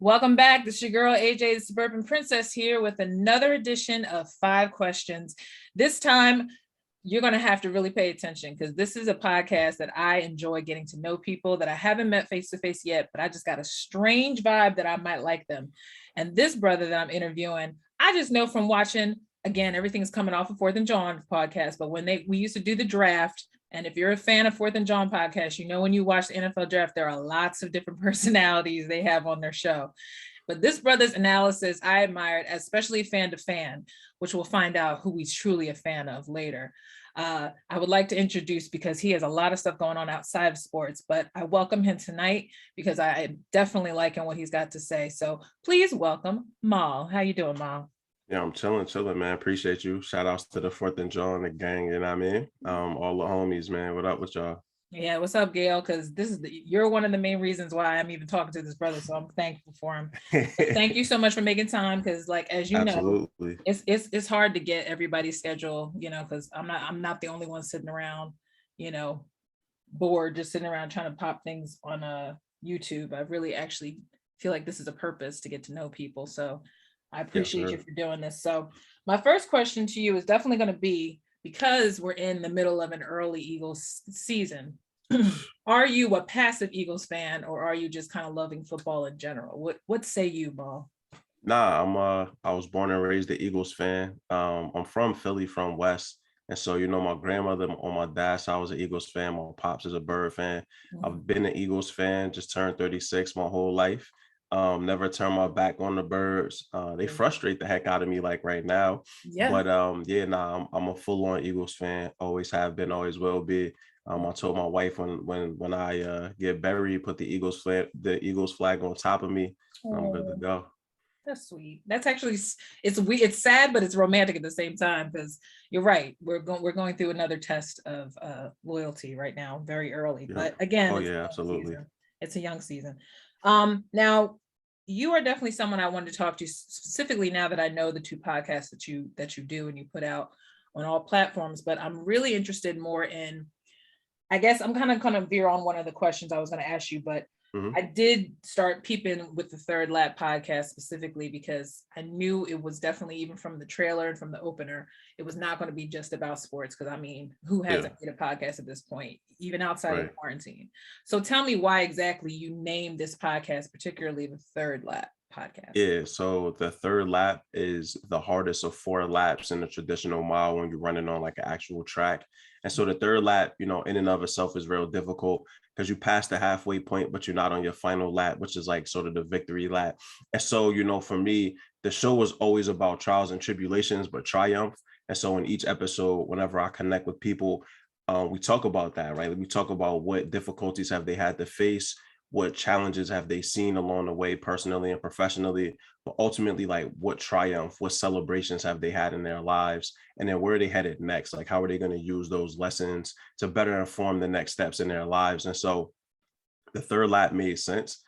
Welcome back. This is your girl, AJ, the Suburban Princess, here with another edition of 5 Questions. This time, you're going to have to really pay attention because this is a podcast that I enjoy getting to know people that I haven't met face to face yet, but I just got a strange vibe that I might like them. And this brother that I'm interviewing, I just know from watching, again, everything's coming off of Fourth and Jawn podcast, but when we used to do the draft, and if you're a fan of Fourth and Jawn podcast, you know when you watch the NFL draft, there are lots of different personalities they have on their show. But this brother's analysis, I admired, especially fan to fan, which we'll find out who he's truly a fan of later. I would like to introduce, because he has a lot of stuff going on outside of sports, but I welcome him tonight because I definitely liking what he's got to say. So please welcome Mal. How you doing, Mal? Yeah, I'm chilling, man. Appreciate you. Shout outs to the Fourth and Jawn, the gang, you know what I mean? All the homies, man. What up with y'all? Yeah, what's up, Gail? Because you're one of the main reasons why I'm even talking to this brother, so I'm thankful for him. Thank you so much for making time, because, like, as you know, it's hard to get everybody's schedule, because I'm not the only one sitting around, bored, just sitting around trying to pop things on YouTube. I really actually feel like this is a purpose to get to know people, so I appreciate you for doing this. So my first question to you is definitely going to be, because we're in the middle of an early Eagles season, are you a passive Eagles fan, or are you just kind of loving football in general? What say you, Ball? Nah, I was born and raised an Eagles fan. I'm from Philly, from West. And so, my grandmother on my dad's side was an Eagles fan. My pops is a Bird fan. I've been an Eagles fan, just turned 36 my whole life. Never turn my back on the Birds. They frustrate the heck out of me, like right now. Yeah. But I'm a full-on Eagles fan. Always have been, always will be. I told my wife when I get buried, put the Eagles flag on top of me. I'm good to go. That's sweet. That's actually, it's sad, but it's romantic at the same time, because you're right. We're going through another test of loyalty right now, very early. Yeah. But again, absolutely. It's a young season. Now, you are definitely someone I wanted to talk to specifically now that I know the 2 podcasts that you do and you put out on all platforms. But I'm really interested more in, I guess I'm kind of veer on one of the questions I was going to ask you, but I did start peeping with the Third Lap podcast specifically because I knew it was definitely, even from the trailer and from the opener, it was not going to be just about sports. Because I mean, who hasn't made a podcast at this point, even outside of quarantine? So tell me why exactly you named this podcast, particularly the Third Lap podcast. Yeah, so the Third Lap is the hardest of 4 laps in the traditional mile when you're running on like an actual track. And so the third lap, in and of itself is real difficult because you pass the halfway point, but you're not on your final lap, which is like sort of the victory lap. And so, for me, the show was always about trials and tribulations, but triumph. And so in each episode, whenever I connect with people, we talk about that, right? We talk about what difficulties have they had to face, what challenges have they seen along the way, personally and professionally, but ultimately, like, what triumph, what celebrations have they had in their lives, and then where are they headed next? Like, how are they going to use those lessons to better inform the next steps in their lives? And so the third lap made sense,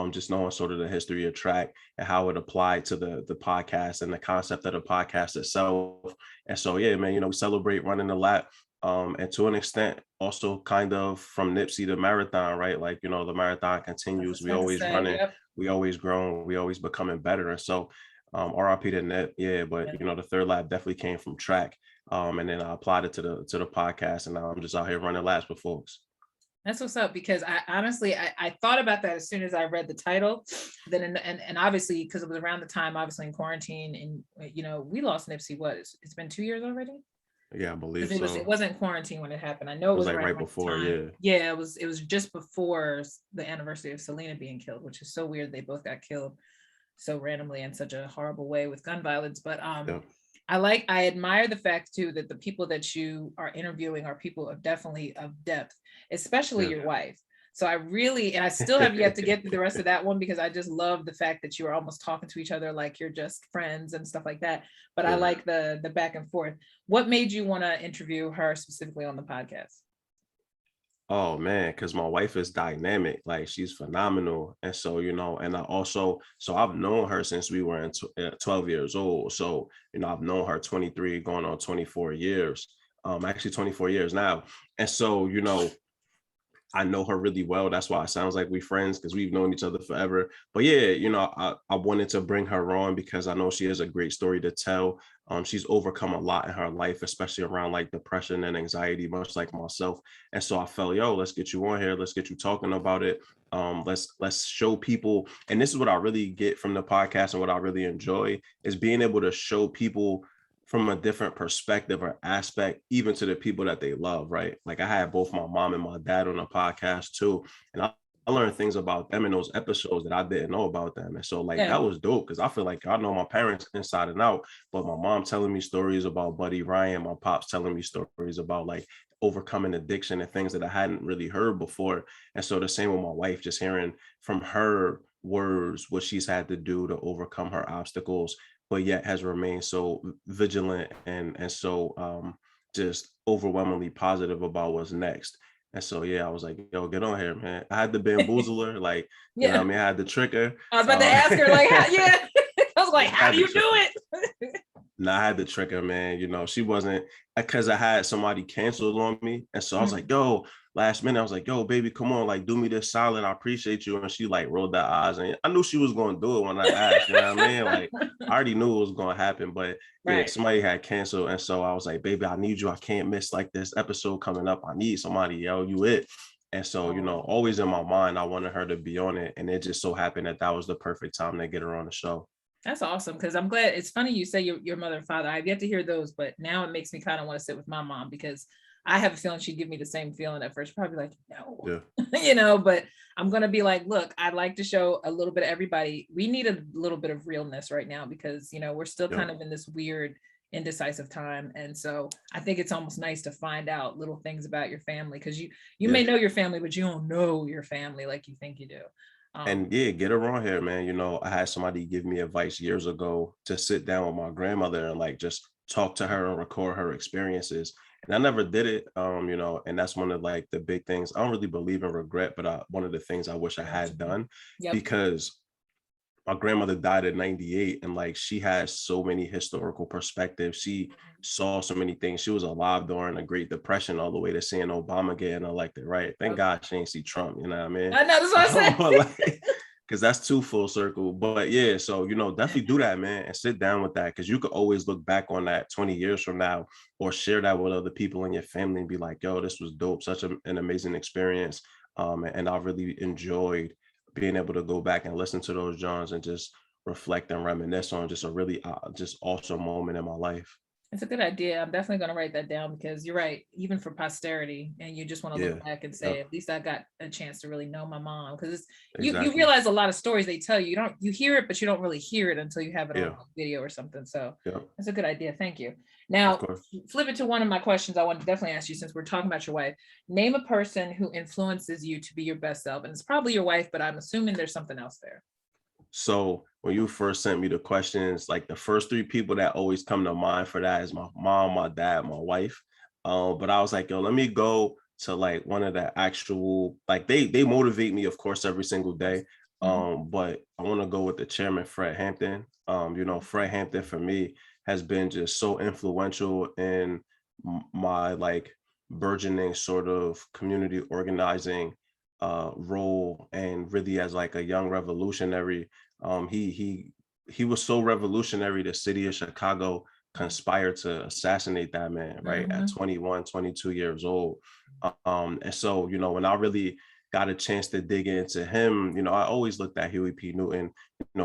just knowing sort of the history of track and how it applied to the podcast and the concept of the podcast itself. And so, yeah, man, we celebrate running the lap. And to an extent, also kind of from Nipsey to marathon, right? Like, the marathon continues. We always running, we always growing, we always becoming better. And so RIP to Nip, but the third lap definitely came from track. And then I applied it to the podcast, and now I'm just out here running laps with folks. That's what's up, because I honestly thought about that as soon as I read the title. Then and obviously, because it was around the time, obviously, in quarantine, and we lost Nipsey. It's been 2 years already. Yeah, I believe so. It wasn't quarantine when it happened. I know it was like right before. Yeah, it was just before the anniversary of Selena being killed, which is so weird. They both got killed so randomly in such a horrible way with gun violence. But I admire the fact too that the people that you are interviewing are people of definitely of depth, especially your wife. So I still have yet to get through the rest of that one, because I just love the fact that you are almost talking to each other like you're just friends and stuff like that. But I like the back and forth. What made you want to interview her specifically on the podcast? Oh man, because my wife is dynamic, like she's phenomenal. And so, and I've known her since we were 12 years old. So, I've known her 23 going on 24 years, actually 24 years now. And so, I know her really well. That's why it sounds like we're friends, because we've known each other forever. But yeah, I wanted to bring her on because I know she has a great story to tell. She's overcome a lot in her life, especially around like depression and anxiety, much like myself. And so I felt, yo, let's get you on here. Let's get you talking about it. Let's show people. And this is what I really get from the podcast and what I really enjoy is being able to show people from a different perspective or aspect, even to the people that they love, right? Like I had both my mom and my dad on a podcast too. And I learned things about them in those episodes that I didn't know about them. And so like Yeah. that was dope because I feel like I know my parents inside and out, but my mom telling me stories about Buddy Ryan, my pops telling me stories about like overcoming addiction and things that I hadn't really heard before. And so the same with my wife, just hearing from her words what she's had to do to overcome her obstacles, but yet has remained so vigilant and so just overwhelmingly positive about what's next. And so yeah, I was like, yo, get on here, man. I had to bamboozle her, like, you know what Yeah. I mean? I had to trick her. I was about to ask her, like, how, yeah. I was like, Yeah, I how had do to you do trick her. it? No, I had to trick her, man. She wasn't, because I had somebody canceled on me. And so I was like, yo, last minute, I was like, yo, baby, come on, like, do me this solid. I appreciate you. And she like rolled her eyes. And I knew she was going to do it when I asked, you know what I mean? Like, I already knew it was going to happen. But yeah, Right. somebody had canceled. And so I was like, baby, I need you. I can't miss like this episode coming up. I need somebody, yo, you it. And so, Oh, always in my mind, I wanted her to be on it. And it just so happened that that was the perfect time to get her on the show. that's awesome. Because I'm glad. It's funny you say your mother and father. I've yet to hear those, but now it makes me kind of want to sit with my mom because I have a feeling she'd give me the same feeling at first. Probably like, no, Yeah. but I'm going to be like, look, I'd like to show a little bit of everybody. We need a little bit of realness right now because, we're still Yeah. kind of in this weird, indecisive time. And so I think it's almost nice to find out little things about your family because you Yeah. may know your family, but you don't know your family like you think you do. And yeah, get her on here, man. I had somebody give me advice years ago to sit down with my grandmother and like just talk to her and record her experiences. And I never did it, and that's one of like the big things. I don't really believe in regret, but one of the things I wish I had done, Yep. because my grandmother died at 98 and like she has so many historical perspectives. She saw so many things. She was alive during the Great Depression all the way to seeing Obama getting elected, right? Thank God she ain't see Trump, you know what I mean? I know, that's what I But said. like, because that's too full circle. But yeah, so definitely do that, man, and sit down with that, because you could always look back on that 20 years from now or share that with other people in your family and be like, yo, this was dope, such an amazing experience. And I really enjoyed being able to go back and listen to those Johns and just reflect and reminisce on just a really just awesome moment in my life. It's a good idea. I'm definitely going to write that down because you're right. Even for posterity, and you just want to Yeah. look back and say, Yep. at least I got a chance to really know my mom. Because you Exactly. realize a lot of stories they tell you, you hear it, but you don't really hear it until you have it on Yeah. video or something. So Yep. that's a good idea. Thank you. Of Now, course. flip it to one of my questions. I want to definitely ask you since we're talking about your wife. Name a person who influences you to be your best self, and it's probably your wife, but I'm assuming there's something else there. So when you first sent me the questions, like the first three people that always come to mind for that is my mom, my dad, my wife. But I was like, yo, let me go to like one of the actual, like they motivate me, of course, every single day. Mhm. But I want to go with the chairman, Fred Hampton. Fred Hampton for me has been just so influential in my like burgeoning sort of community organizing role, and really as like a young revolutionary. He was so revolutionary, the city of Chicago conspired to assassinate that man, right, at Mhm. 21, 22 years old. And so when I really got a chance to dig into him, I always looked at Huey P. Newton,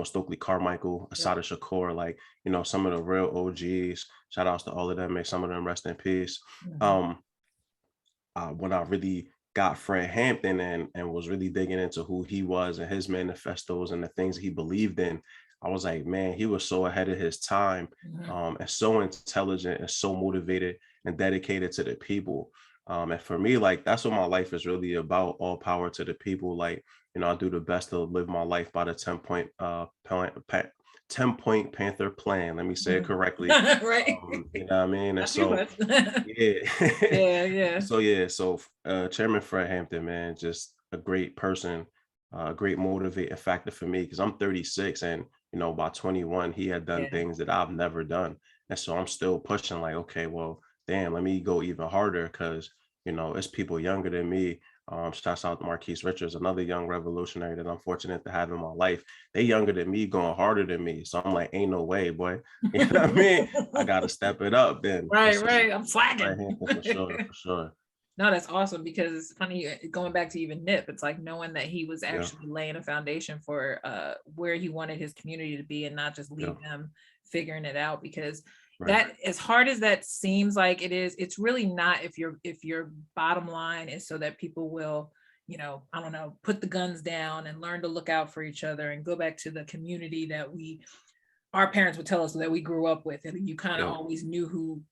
Stokely Carmichael, Yep. Assata Shakur, like some of the real OGs. Shout outs to all of them, may some of them rest in peace. Mhm. um when I really got Fred Hampton and was really digging into who he was and his manifestos and the things he believed in, I was like, man, he was so ahead of his time, Mhm. and so intelligent and so motivated and dedicated to the people. And for me, like that's what my life is really about. All power to the people. Like, I do the best to live my life by the 10-point Panther plan. Let me say it Mhm. correctly. Right. You know what I mean? And Not too so much. yeah. Yeah, yeah. So Chairman Fred Hampton, man, just a great person, a great motivating factor for me because I'm 36, and by 21 he had done Yeah. things that I've never done. And so I'm still pushing like, okay, well, damn, let me go even harder because it's people younger than me, Shouts out to Marquise Richards, another young revolutionary that I'm fortunate to have in my life. They younger than me, going harder than me. So I'm like, ain't no way, boy. You know what I mean? I gotta step it up then. Right, So right. I'm Fred slacking. Hampton for sure, for sure. No, that's awesome because it's funny going back to even Nip. It's like knowing that he was Yeah, actually laying a foundation for where he wanted his community to be and not just yeah, leave them figuring it out because right. that as hard as that seems like it is, it's really not if your bottom line is so that people will, I don't know, put the guns down and learn to look out for each other and go back to the community that our parents would tell us that we grew up with and you kind of Yeah, always knew who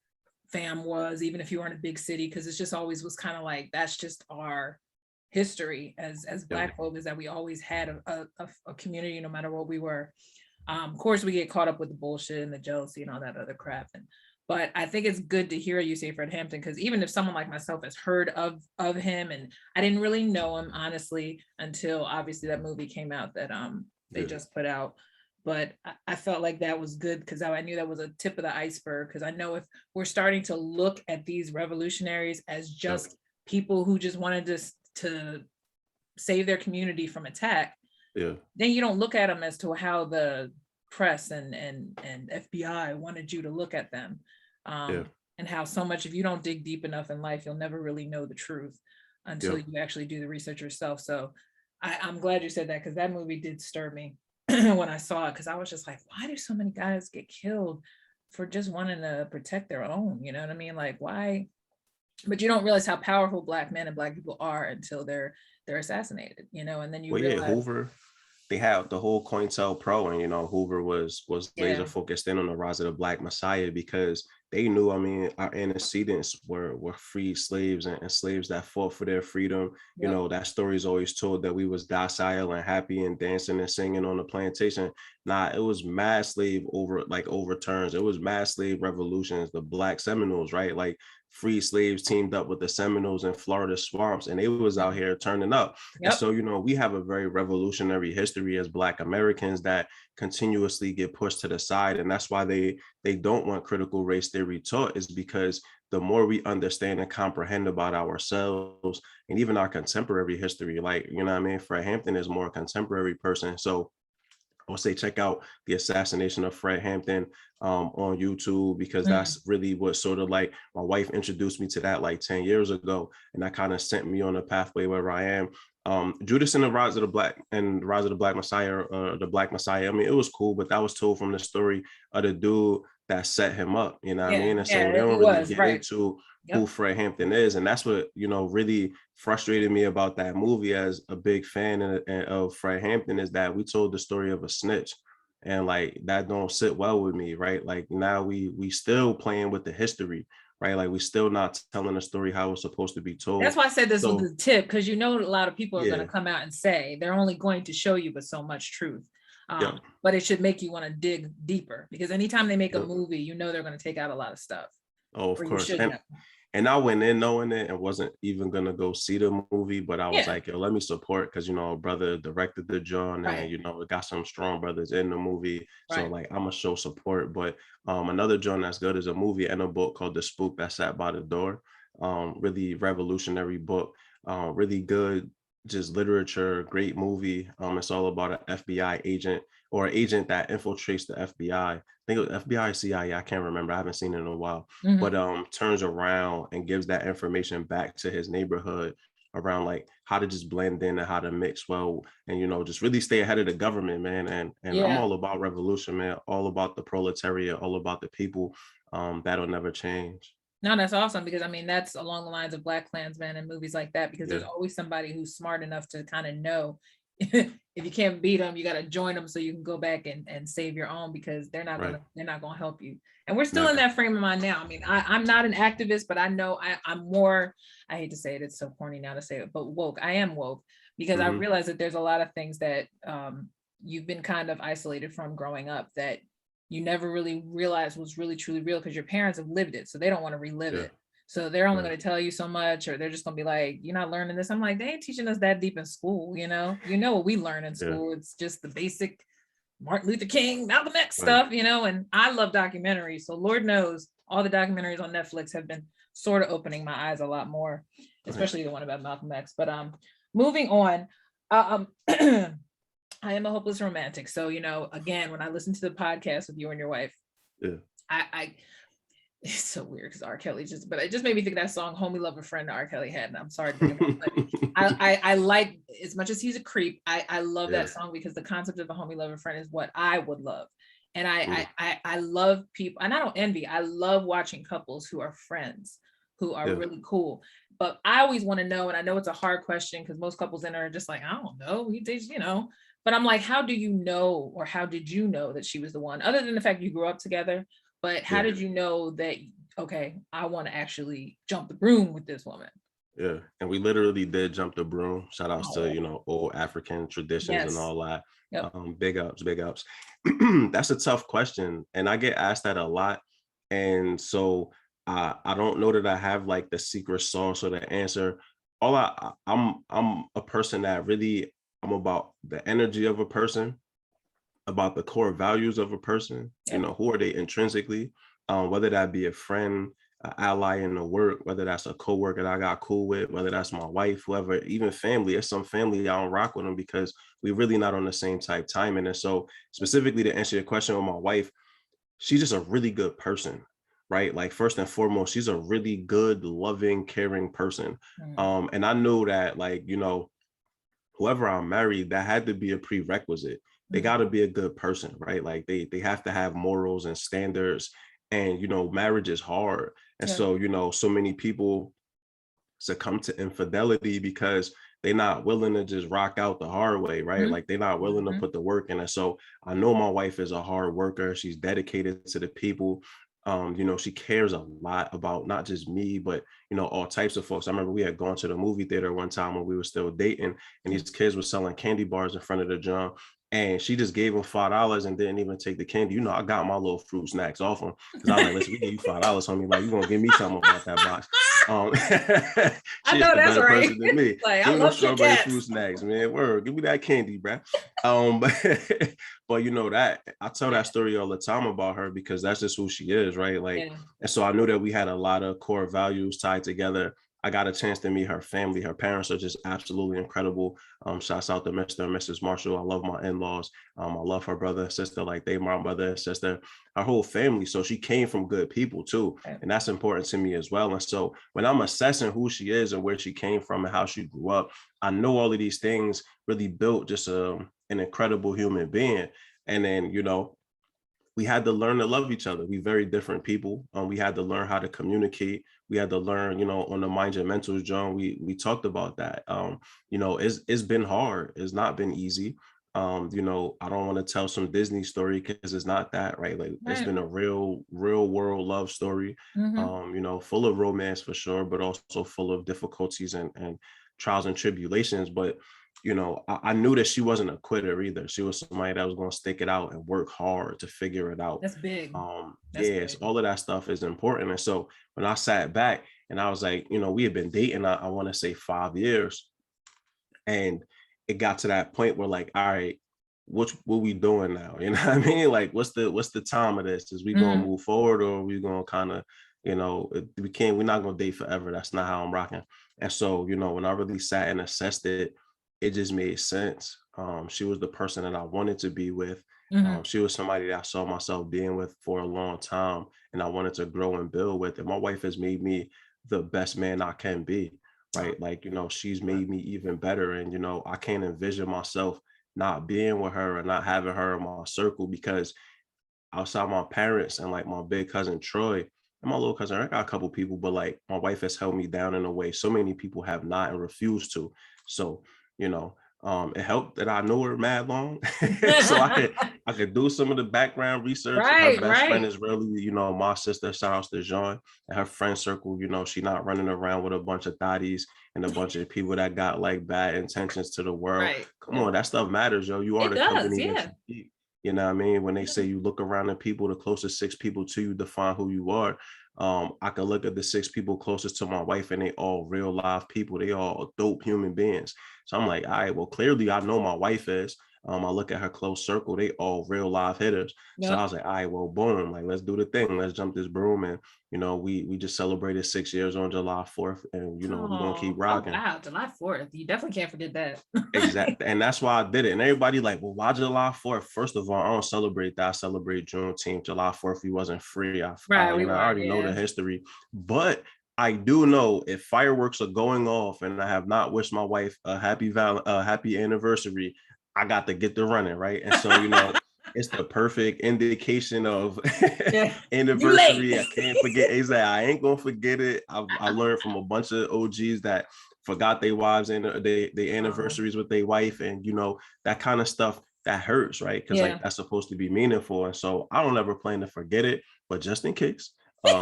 fam was, even if you were in a big city, because it's just always was kind of like that's just our history as yeah, Black folk, is that we always had a community no matter what we were. Of course we get caught up with the bullshit and the jealousy and all that other crap, but I think it's good to hear you say Fred Hampton, because even if someone like myself has heard of him, and I didn't really know him honestly until obviously that movie came out that they yeah, just put out, but I felt like that was good because I knew that was a tip of the iceberg, because I know if we're starting to look at these revolutionaries as yeah, just people who just wanted to save their community from attack, yeah, then you don't look at them as to how the press and FBI wanted you to look at them. yeah, And how so much, if you don't dig deep enough in life, you'll never really know the truth yeah. until you actually do the research yourself. So I'm glad you said that, because that movie did stir me when I saw it, because I was just like, why do so many guys get killed for just wanting to protect their own? You know what I mean? Like, why? But you don't realize how powerful Black men and Black people are until they're assassinated, and then you Well, yeah, realize, Hoover, they had the whole COINTELPRO, and Hoover was laser yeah, focused in on the rise of the Black Messiah because they knew, I mean, our antecedents were free slaves and slaves that fought for their freedom. yep, That story is always told that we was docile and happy and dancing and singing on the plantation. Nah, it was mad slave overturns. It was mad slave revolutions, the Black Seminoles, right? Like free slaves teamed up with the Seminoles in Florida swamps, and they was out here turning up. And yep, so, we have a very revolutionary history as Black Americans that continuously get pushed to the side. And that's why they don't want critical race theory taught, is because the more we understand and comprehend about ourselves and even our contemporary history, like, what I mean? Fred Hampton is more a contemporary person. So I would say check out The Assassination of Fred Hampton on YouTube, because mm, that's really what sort of like my wife introduced me to that like 10 years ago. And that kind of sent me on a pathway where I am. Judas and the Rise of the Black Messiah, the Black Messiah. I mean, it was cool, but that was told from the story of the dude that set him up, you know what I yeah, mean? And so they yeah, he don't really was get right. into who Yep. Fred Hampton is. And that's what, really frustrated me about that movie as a big fan of Fred Hampton, is that we told the story of a snitch. And like that don't sit well with me, right? Like now we still playing with the history, right? Like we still not telling the story how it's supposed to be That's told. why I said this was So the tip, because a lot of people are going to yeah, come out and say they're only going to show you but so much truth. yep, But it should make you want to dig deeper, because anytime they make a yep. movie, they're going to take out a lot of stuff, Oh, of or you course. should know. And I went in knowing it and wasn't even gonna go see the movie, but I was Yeah, like, yo, let me support, because a brother directed the Jawn, and right, it got some strong brothers in the movie. So right. like I'm gonna show support. But another Jawn that's good is a movie and a book called The Spook That Sat by the Door. Really revolutionary book, really good, just literature, great movie. It's all about an FBI agent, or an agent that infiltrates the FBI. I think it was FBI, CIA, I can't remember. I haven't seen it in a while, but Mhm. turns around and gives that information back to his neighborhood around like how to just blend in and how to mix well, and just really stay ahead of the government, man. And I'm Yeah. all about revolution, man, all about the proletariat, all about the people. That'll never change. No, that's awesome, because I mean that's along the lines of Black Klansman and movies like that, because there's Yeah, always somebody who's smart enough to kind of know if you can't beat them, you got to join them so you can go back and save your own, because right, they're not gonna help you. And we're still in never. that frame of mind now. I mean, I'm not an activist, but I know I'm more, I hate to say it, it's so corny now to say it, but woke. I am woke, because I Hmm. realize that there's a lot of things that you've been kind of isolated from growing up that you never really realized was really truly real, because your parents have lived it, so they don't want to relive Yeah, it. So they're only right, going to tell you so much, or they're just going to be like, you're not learning this. I'm like, they ain't teaching us that deep in school. You know what we learn in yeah, school. It's just the basic Martin Luther King, Malcolm X right, stuff, and I love documentaries. So Lord knows all the documentaries on Netflix have been sort of opening my eyes a lot more, especially the one about Malcolm X. But moving on. I am a hopeless romantic. So, again, when I listen to the podcast with you and your wife, Yeah. I it's so weird because R. Kelly but it just made me think of that song "Homie Love a Friend" that R. Kelly had, and I'm sorry to bring it up, but I like, as much as he's a creep, I love that song because the concept of a homie love a friend is what I would love, and I love people, and I don't envy. I love watching couples who are friends, who are really cool. But I always want to know, and I know it's a hard question because most couples in are just like, I don't know, But I'm like, how do you know, or how did you know that she was the one? Other than the fact you grew up together, but how did you know that, okay, I want to actually jump the broom with this woman? Yeah, and we literally did jump the broom. Shout outs to old African traditions and all that. Yep. Big ups, big ups. That's a tough question, and I get asked that a lot. And so I don't know that I have like the secret sauce or the answer. I'm a person that really, I'm about the energy of a person, about the core values of a person. Who are they intrinsically? Whether that be a friend, an ally in the work, whether that's a coworker that I got cool with, whether that's my wife, whoever, even family. There's some family I don't rock with them because we're really not on the same type timing. And so, specifically to answer your question with my wife, she's just a really good person, right? Like, first and foremost, she's a really good, loving, caring person. And I know that, like, whoever I'm married, that had to be a prerequisite. They got to be a good person, right? Like, they have to have morals and standards. And marriage is hard. And so so many people succumb to infidelity because they're not willing to just rock out the hard way, right? Like, they're not willing to put the work in. And so I know my wife is a hard worker. She's dedicated to the people. She cares a lot about not just me, but all types of folks. I remember we had gone to the movie theater one time when we were still dating, and these kids were selling candy bars in front of the Jawn. And she just gave him $5 and didn't even take the candy. I got my little fruit snacks off him because I was like, listen, we gave you $5, homie. Like, you're gonna give me something about that box. I know that's right. Person than me. Like, give me no strawberry fruit snacks, man. Word, give me that candy, bro. But that I tell that story all the time about her because that's just who she is, right? Like, and so I knew that we had a lot of core values tied together. I got a chance to meet her family. Her parents are just absolutely incredible. Shouts out to Mr. and Mrs. Marshall. I love my in-laws. I love her brother and sister, like they my brother and sister, her whole family. So she came from good people too. And that's important to me as well. And so when I'm assessing who she is and where she came from and how she grew up, I know all of these things really built just an incredible human being. And then, we had to learn to love each other. We very different people. We had to learn how to communicate. We had to learn, on the Mind Your Mentals, Jawn, we talked about that. It's been hard. It's not been easy. I don't want to tell some Disney story because it's not that, right? Like, it's been a real world love story, full of romance for sure, but also full of difficulties and trials and tribulations. But I knew that she wasn't a quitter either. She was somebody that was going to stick it out and work hard to figure it out. That's big. Yes, all of that stuff is important. And so when I sat back and I was like, we had been dating, I want to say 5 years. And it got to that point where, like, all right, what we doing now? You know what I mean? Like, what's the time of this? Is we going to move forward, or are we going to kind of, we're not going to date forever. That's not how I'm rocking. And so, when I really sat and assessed it, it just made sense. She was the person that I wanted to be with. She was somebody that I saw myself being with for a long time, and I wanted to grow and build with. And my wife has made me the best man I can be, right? Like, she's made me even better. And, I can't envision myself not being with her and not having her in my circle, because outside my parents and like my big cousin Troy and my little cousin, I got a couple people, but like, my wife has held me down in a way so many people have not and refused to. So, it helped that I know her mad long, so I could do some of the background research. Her best friend is really, my sister. Shout out to Jawn and her friend circle. She not running around with a bunch of thotties and a bunch of people that got like bad intentions to the world. Come on, that stuff matters, yo. You are the company that you keep. You know what I mean? When they say you look around at people, the closest 6 people to you define who you are. I can look at the 6 people closest to my wife and they all real live people. They all dope human beings. So I'm like, all right, well, clearly I know my wife is. I look at her close circle, they all real live hitters. So I Yep. was like, all right, well, boom, like let's do the thing. Let's jump this broom. And we just celebrated 6 years on July 4th, and we're gonna keep Oh, oh rocking. wow, July 4th. You definitely can't forget that. Exactly. And that's why I did it. And everybody like, well, why July 4th? First of all, I don't celebrate that. I celebrate Juneteenth. July 4th, we wasn't free. Right, we I weren't, already know the yeah. history. But I do know if fireworks are going off and I have not wished my wife a happy anniversary, I got to get the running, right? And so, it's the perfect indication of Yeah. You late. anniversary. I can't forget. Exactly. I ain't gonna forget it. I learned from a bunch of OGs that forgot their wives and their anniversaries with their wife, and that kind of stuff that hurts, right? Because Yeah. like that's supposed to be meaningful, and so I don't ever plan to forget it, but just in case,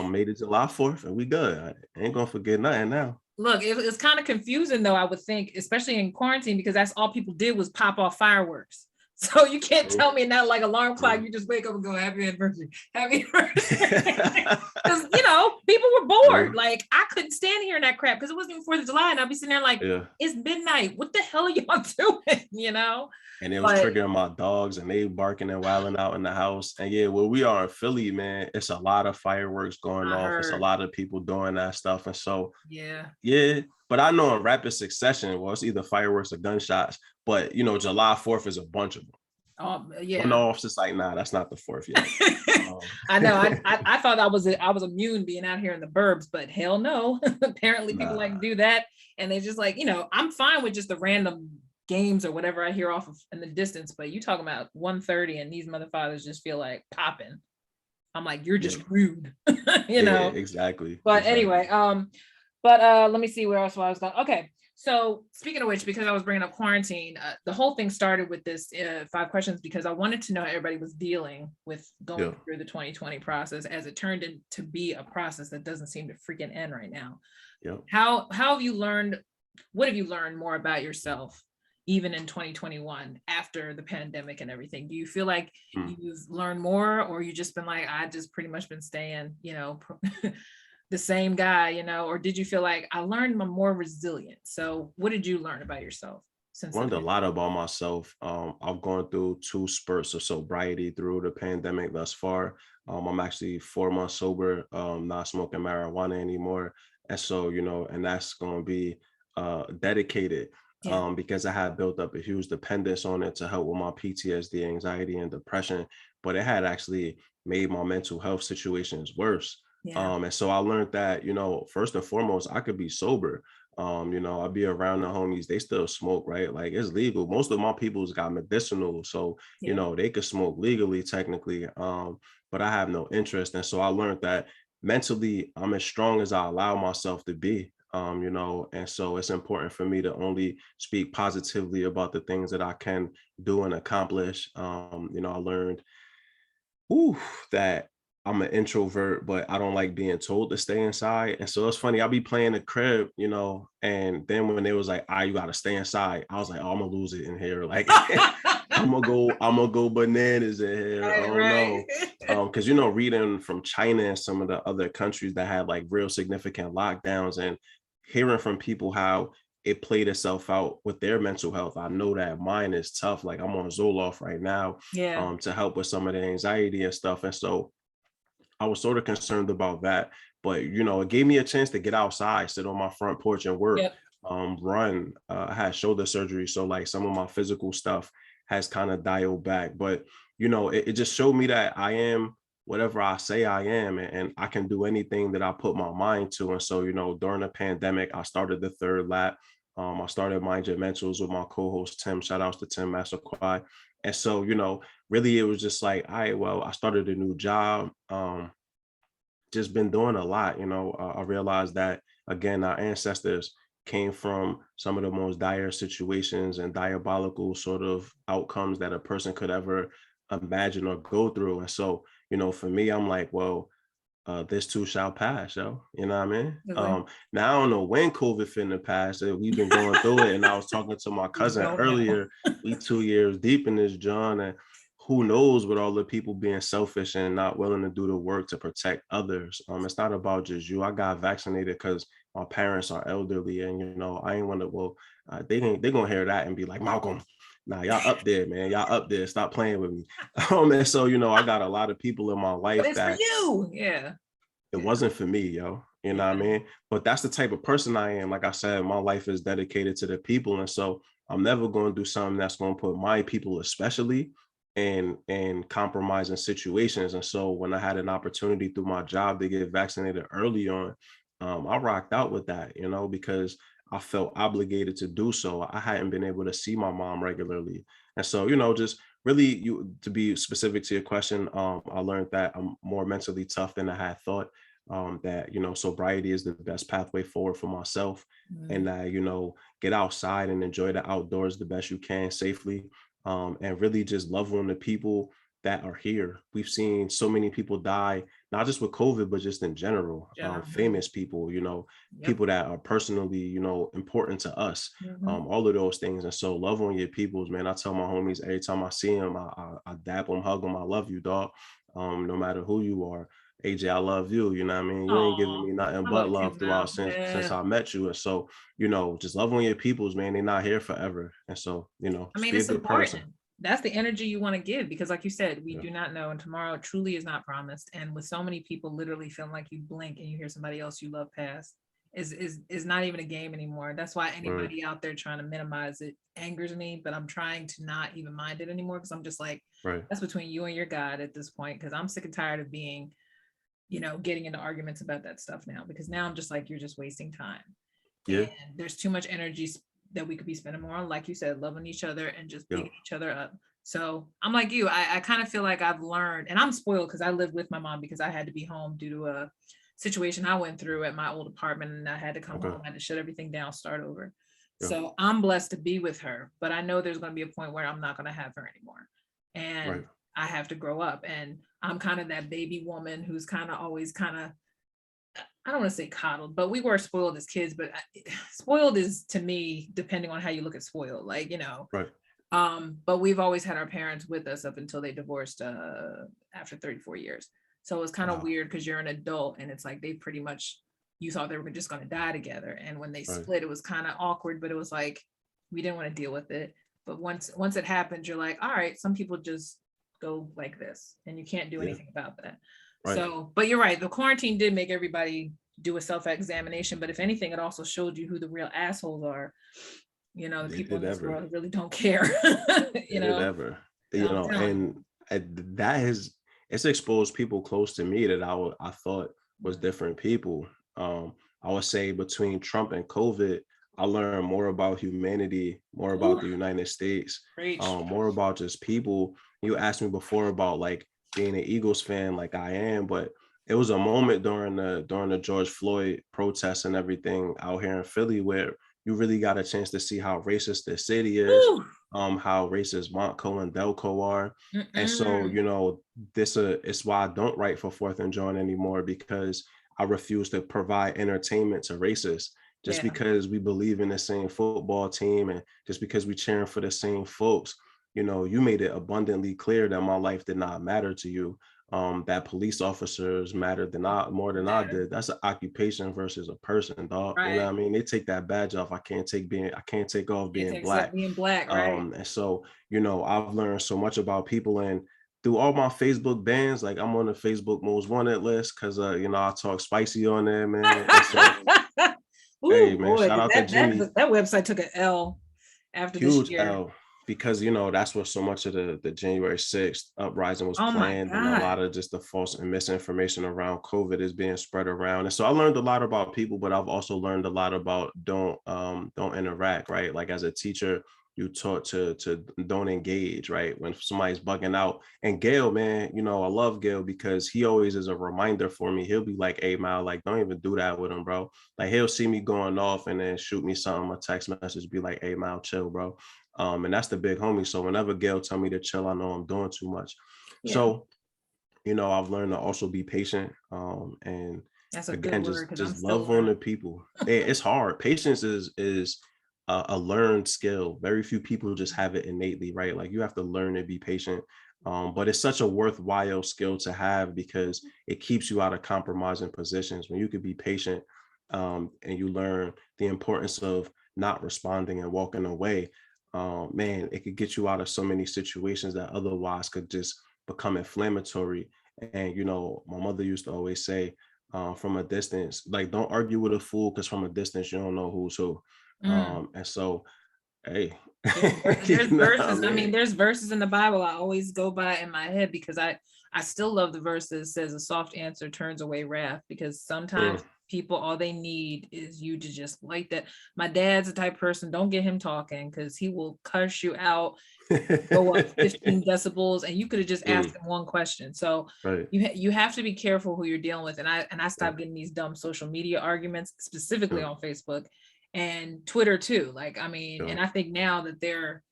made it July 4th, and we good. I ain't gonna forget nothing now. Look, it's kind of confusing though, I would think, especially in quarantine, because that's all people did was pop off fireworks. So you can't True. tell me not like alarm clock, True. you just wake up and go, happy anniversary, happy anniversary. Because people were bored. True. Like I couldn't stand hearing that crap because it wasn't even 4th of July. And I'd be sitting there like, Yeah. it's midnight. What the hell are y'all doing? And it was But triggering my dogs, and they barking and wilding out in the house. And yeah, where we are in Philly, man, it's a lot of fireworks going I off. It's a heard, lot of people doing that stuff. And so, yeah. yeah, but I know in rapid succession, well, it's either fireworks or gunshots. But July 4th is a bunch of them. Oh One yeah. off, it's like, nah, that's not the 4th yet. I know. I thought I was immune being out here in the burbs, but hell no. Apparently, people like to Nah, do that, and they just like I'm fine with just the random games or whatever I hear off of in the distance. But you talking about 1:30 and these motherfathers just feel like popping. I'm like, you're yeah, just rude, yeah, exactly, But exactly. anyway, let me see where else I was going. Okay. So speaking of which, because I was bringing up quarantine, the whole thing started with this 5 questions because I wanted to know how everybody was dealing with going Yeah, through the 2020 process, as it turned into be a process that doesn't seem to freaking end right now. yeah. How have you learned? What have you learned more about yourself, even in 2021 after the pandemic and everything? Do you feel like Hmm. you've learned more, or you just been like, I just pretty much been staying, the same guy, or did you feel like I learned I'm more resilient? So what did you learn about yourself since the Learned a pandemic? lot about myself. I've gone through 2 spurts of sobriety through the pandemic thus far. I'm actually 4 months sober, not smoking marijuana anymore. And so, and that's going to be dedicated Yeah. because I had built up a huge dependence on it to help with my PTSD, anxiety, and depression. But it had actually made my mental health situations worse. Yeah. And so I learned that, first and foremost, I could be sober. I'll be around the homies, they still smoke, right? Like it's legal. Most of my people's got medicinal, so Yeah. they could smoke legally technically. But I have no interest. And so I learned that mentally I'm as strong as I allow myself to be. And so it's important for me to only speak positively about the things that I can do and accomplish. I learned Ooh, that I'm an introvert, but I don't like being told to stay inside. And so it's funny, I'll be playing the crib, and then when they was like, you gotta stay inside, I was like, oh, I'm gonna lose it in here. Like I'm gonna go bananas in here. Right, Oh right. no. Because reading from China and some of the other countries that had like real significant lockdowns and hearing from people how it played itself out with their mental health. I know that mine is tough. Like I'm on Zoloft right now Yeah. to help with some of the anxiety and stuff. And so I was sort of concerned about that. But it gave me a chance to get outside, sit on my front porch and work, Yep. run. I had shoulder surgery. So like some of my physical stuff has kind of dialed back. But it just showed me that I am whatever I say I am, and I can do anything that I put my mind to. And so, during the pandemic, I started the third lap. I started Mind Your Mentals with my co-host Tim. Shout outs to Tim Massaquoi. And so, really it was just like, all right, well, I started a new job. Just been doing a lot. I realized that again, our ancestors came from some of the most dire situations and diabolical sort of outcomes that a person could ever imagine or go through. And so, for me, I'm like, well, this too shall pass, yo. You know what I mean? Really. Now I don't know when COVID finna pass. We've been going through it, and I was talking to my We cousin don't know. earlier. We 2 years deep in this, John, and who knows with all the people being selfish and not willing to do the work to protect others. It's not about just you. I got vaccinated because my parents are elderly, and I ain't want to. Well, they're gonna hear that and be like, Malcolm, nah, y'all up there, man. Y'all up there. Stop playing with me. And so, I got a lot of people in my But life it's for that you. Yeah. it wasn't for me, yo. You know what I mean? But that's the type of person I am. Like I said, my life is dedicated to the people. And so I'm never going to do something that's going to put my people, especially in compromising situations. And so when I had an opportunity through my job to get vaccinated early on, I rocked out with that, because I felt obligated to do so. I hadn't been able to see my mom regularly. And so, just really, you to be specific to your question, I learned that I'm more mentally tough than I had thought. That sobriety is the best pathway forward for myself, and that get outside and enjoy the outdoors the best you can safely, and really just love on the people that are here. We've seen so many people die, not just with COVID, but just in general. Famous people, people that are personally, important to us. All of those things. And so love on your peoples, man. I tell my homies every time I see them, I dap them, hug them. I love you, dog. No matter who you are. AJ, I love you. You know what I mean? You ain't giving me nothing I but love you love now. throughout since I met you. And so, just love on your peoples, man. They're not here forever. And so, I just mean, be a it's good person. important. That's the energy you want to give because, like you said, we Yeah. do not know, and tomorrow truly is not promised. And with so many people literally feeling like you blink and you hear somebody else you love pass, is not even a game anymore. That's why anybody out there trying to minimize it angers me. But I'm trying to not even mind it anymore because I'm just like, Right. that's between you and your God at this point. Because I'm sick and tired of being, getting into arguments about that stuff now. Because now I'm just like, you're just wasting time. Yeah. And there's too much energy that we could be spending more on, like you said, loving each other and just Yeah. bigging each other up. So I'm like you, I kind of feel like I've learned, and I'm spoiled because I lived with my mom because I had to be home due to a situation I went through at my old apartment, and I had to come home, I had to shut everything down, start over. Yeah. So I'm blessed to be with her, but I know there's going to be a point where I'm not going to have her anymore. And Right. I have to grow up. And I'm kind of that baby woman who's kind of always kind of, I don't want to say coddled, but we were spoiled as kids. But spoiled is, to me, depending on how you look at spoiled, like, Right. But we've always had our parents with us up until they divorced after 34 years. So it's kind of weird because you're an adult and it's like they pretty much, you thought they were just going to die together. And when they split, it was kind of awkward, but it was like, we didn't want to deal with it. But once it happened, you're like, all right, some people just go like this and you can't do anything about that. Right. So, but you're right. The quarantine did make everybody do a self-examination, but if anything, it also showed you who the real assholes are. The people in this world who really don't care. Ever. And that has, it's exposed people close to me that I thought was different people. I would say between Trump and COVID, I learned more about humanity, more about the United States, more about just people. You asked me before about like being an Eagles fan, like I am, but it was a moment during the George Floyd protests and everything out here in Philly where you really got a chance to see how racist the city is, how racist Malcom and Delco are. And so, it's why I don't write for Fourth and Jawn anymore, because I refuse to provide entertainment to racists. Just because we believe in the same football team and just because we cheering for the same folks, you made it abundantly clear that my life did not matter to you. That police officers mattered more than I did. That's an occupation versus a person, dog. Right. You know what I mean? They take that badge off. I can't take off being black. Right. And so, I've learned so much about people, and through all my Facebook bans, like I'm on the Facebook most wanted list because I talk spicy on there, man. And so, hey man, shout out to Jimmy. That website took an L after Huge this year. L, because that's where so much of the January 6th uprising was planned, and a lot of just the false and misinformation around COVID is being spread around. And so I learned a lot about people, but I've also learned a lot about don't interact, right? Like as a teacher, you taught to don't engage, right? When somebody's bugging out. And Gail, man, I love Gail because he always is a reminder for me. He'll be like, hey, Mal, like, don't even do that with him, bro. Like he'll see me going off and then shoot me something, a text message, be like, hey, Mal, chill, bro. And that's the big homie. So whenever Gail tell me to chill, I know I'm doing too much. So, I've learned to also be patient. And that's a again, good word, just love on the people. It's hard. Patience is a learned skill. Very few people just have it innately, right? Like you have to learn to be patient. But it's such a worthwhile skill to have because it keeps you out of compromising positions. When you can be patient, and you learn the importance of not responding and walking away. man, it could get you out of so many situations that otherwise could just become inflammatory. And my mother used to always say, from a distance, like, don't argue with a fool, because from a distance you don't know who's who. Mm. And so, hey, There's you know what I verses. I mean? mean, there's verses in the Bible I always go by in my head because I still love the verse that says a soft answer turns away wrath, because sometimes Mm. people, all they need is you to just like that. My dad's the type of person, don't get him talking because he will cuss you out, go up 15 decibels, and you could have just asked Mm. him one question. So Right. you have to be careful who you're dealing with. And I Yeah. stopped getting these dumb social media arguments, specifically Yeah. on Facebook and Twitter too. Like, I mean, Yeah. and I think now that they're